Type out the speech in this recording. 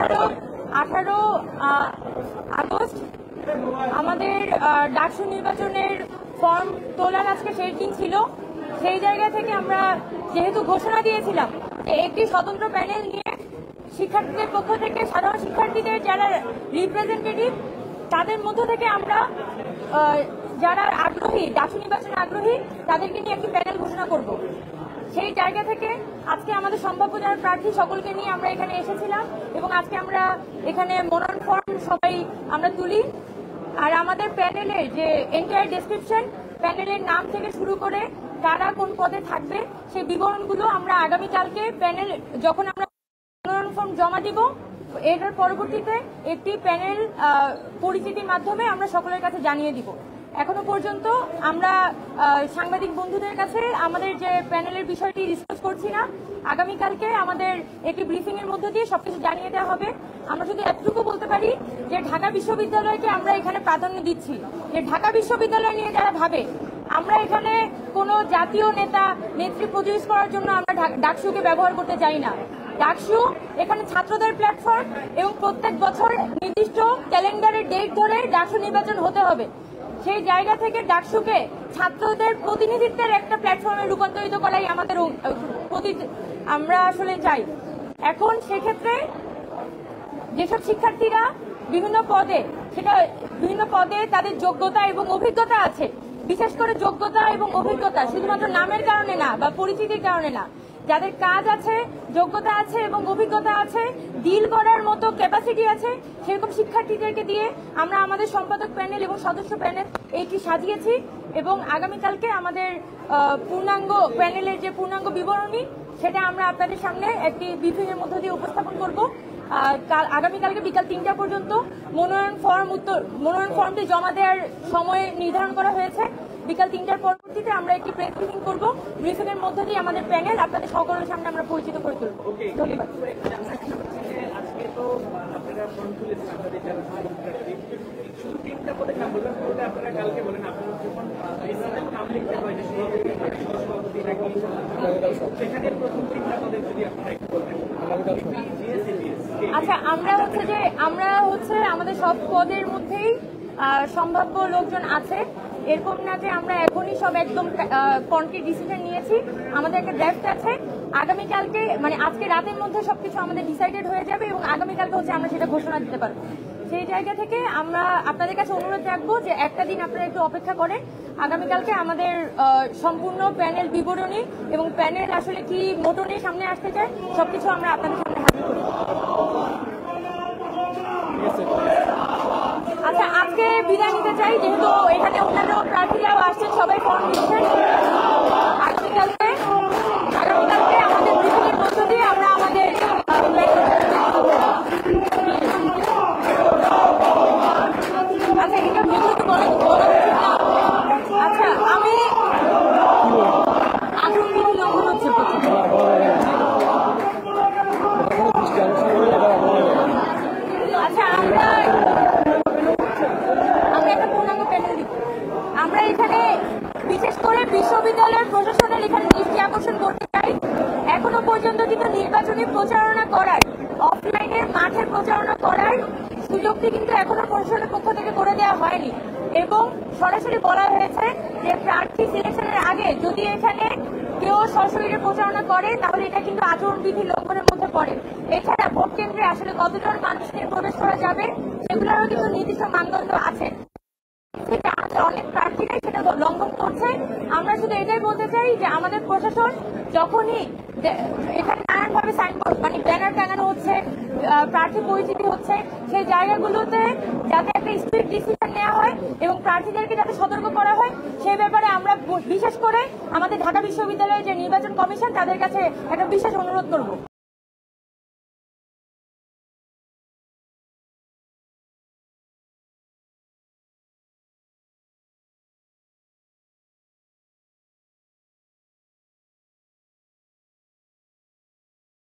18 August আমাদের ডাকসু নির্বাচনের form তোলার আজকে শেষ দিন ছিল। সেই জায়গা থেকে আমরা যেহেতু ঘোষণা দিয়েছিলাম যে একটি স্বতন্ত্র প্যানেল নিয়ে শিক্ষার্থীদের পক্ষ থেকে সাধারণ শিক্ষার্থীদের যারা রিপ্রেজেন্টেটিভ তাদের মধ্য থেকে আমরা যারা আগ্রহী ডাকসু নির্বাচনে আগ্রহী তাদেরকে নিয়ে একটি প্যানেল ঘোষণা করব। সেই জায়গা থেকে আজকে আমাদের সম্ভাব্য যারা প্রার্থী সকলকে নিয়ে আমরা এখানে এসেছিলাম এবং আজকে আমরা এখানে মনোনয়ন ফর্ম সবাই আমরা তুলি। আর আমাদের প্যানেলের যে এন্টায়ার ডেসক্রিপশন, প্যানেলের নাম থেকে শুরু করে কারা কোন পদে থাকবে সেই বিবরণগুলো আমরা আগামীকালকে প্যানেল যখন আমরা মনোনয়ন ফর্ম জমা দিব এর পরবর্তীতে একটি প্যানেল পরিচিতির মাধ্যমে আমরা সকলের কাছে জানিয়ে দিব। এখনো পর্যন্ত আমরা সাংবাদিক বন্ধুদের কাছে আমাদের যে প্যানেলের বিষয়টি ডিসকাস করছি না। আগামীকালকে আমাদের একটি ব্রিফিং এর মধ্য দিয়ে সবকিছু জানিয়ে দেওয়া হবে। আমরা শুধু এতটুকু বলতে পারি যে ঢাকা বিশ্ববিদ্যালয়কে আমরা এখানে প্রাধান্য দিচ্ছি। যে ঢাকা বিশ্ববিদ্যালয় নিয়ে যারা ভাবে আমরা এখানে কোনো জাতীয় নেতা নেত্রী প্রডিউস করার জন্য আমরা ডাকসুকে ব্যবহার করতে চাই না। ডাকসু এখানে ছাত্রদের প্ল্যাটফর্ম এবং প্রত্যেক বছর নির্দিষ্ট ক্যালেন্ডারের ডেট ধরে ডাকসু নির্বাচন হতে হবে। সেই জায়গা থেকে ডাকসুকে ছাত্রদের প্রতিনিধিত্বের একটা প্ল্যাটফর্মে রূপান্তরিত করাই আমাদের আমরা আসলে চাই। এখন সেক্ষেত্রে যেসব শিক্ষার্থীরা বিভিন্ন পদে তাদের যোগ্যতা এবং অভিজ্ঞতা আছে, বিশেষ করে যোগ্যতা এবং অভিজ্ঞতা শুধুমাত্র নামের কারণে না বা পরিচিতির কারণে না, যাদের কাজ আছে, যোগ্যতা আছে এবং অভিজ্ঞতা আছে, ডিল করার মতো ক্যাপাসিটি আছে, সেরকম শিক্ষার্থীদেরকে দিয়ে আমরা আমাদের সম্পাদক প্যানেল এবং সদস্য প্যানেল এইটি সাজিয়েছি এবং আগামীকালকে আমাদের পূর্ণাঙ্গ প্যানেলের যে পূর্ণাঙ্গ বিবরণী সেটা আমরা আপনাদের সামনে একটি ব্রিফিং এর মধ্য দিয়ে উপস্থাপন করব। আগামীকালকে বিকাল 3টা পর্যন্ত মনোনয়ন ফর্মটি জমা দেওয়ার সময় নির্ধারণ করা হয়েছে। বিকাল 3টার পরবর্তীতে আমরা একটি প্রেস ব্রিফিং করব। ব্রিফিং এর মধ্য দিয়ে আমাদের প্যানেল আপনাদের সকলের সামনে আমরা পরিচিত করে তুলব। ধন্যবাদ। আচ্ছা, আমরা হচ্ছে আমাদের সব পদের মধ্যেই সম্ভাব্য লোকজন আছে, এরকম না যে আমরা এখনই সব একদম কনক্রিট ডিসিশন নিয়েছি। আমাদের একটা ড্রাফট আছে, আগামীকালকে মানে আজকে রাতের মধ্যে সবকিছু আমাদের ডিসাইডেড হয়ে যাবে এবং আগামীকালকে হচ্ছে আমরা সেটা ঘোষণা দিতে পারবো। সেই জায়গা থেকে আমরা আপনাদের কাছে অনুরোধ রাখবো যে একটা দিন আপনারা একটু অপেক্ষা করে আগামীকালকে আমাদের সম্পূর্ণ প্যানেল বিবরণী এবং প্যানেল আসলে কি মোটো নিয়ে সামনে আসতে চায় সবকিছু আমরা আপনাদের সামনে হাজির করি। আচ্ছা, আজকে বিদায় নিতে চাই, যেহেতু এখানে অন্যান্য প্রার্থীরাও আসছেন, সবাই ফর্ম দিচ্ছেন। আগামীকালকে আমাদের ব্রিফিংয়ের মধ্য দিয়ে আমরা আমাদের আচ্ছা এটা বিদ্যুৎ আচ্ছা আমি আচরণ বিধি লঙ্ঘন হচ্ছে আচ্ছা আমরা একটা পূর্ণাঙ্গ প্যানেল দিব। আমরা এখানে বিশেষ করে বিশ্ববিদ্যালয়ের প্রশাসনের এখানে দৃষ্টি আকর্ষণ করতে চাই, এখনো পর্যন্ত কিন্তু নির্বাচনী প্রচারণা করার অফলাইনের মাঠে প্রচারণা করার সুযোগটি কিন্তু এখনো প্রশাসনের পক্ষ থেকে করে দেওয়া হয়নি এবং সরাসরি বলা হয়েছে যে প্রার্থী সিলেকশনের আগে যদি এখানে কেউ সরাসরি প্রচারণা করে তাহলে এটা কিন্তু আচরণবিধি লঙ্ঘনের মধ্যে পড়ে। এছাড়া ভোট কেন্দ্রে আসলে কতজন মানুষ নিয়ে প্রবেশ করা যাবে সেগুলোরও কিন্তু নির্দিষ্ট মানদণ্ড আছে, সেটা অনেক প্রার্থীরাই সেটা লঙ্ঘন করছে। আমরা শুধু এটাই বলতে চাই যে আমাদের প্রশাসন যখনই এখানে নানানভাবে সাইনবোর্ড মানে ব্যানার টাঙানো হচ্ছে, প্রার্থী পরিচিতি হচ্ছে, সেই জায়গাগুলোতে যাতে একটা স্ট্রিক্ট ডিসিশন নেওয়া হয় এবং প্রার্থীদেরকে যাতে সতর্ক করা হয় সেই ব্যাপারে আমরা বিশেষ করে আমাদের ঢাকা বিশ্ববিদ্যালয়ের যে নির্বাচন কমিশন তাদের কাছে একটা বিশেষ অনুরোধ করব।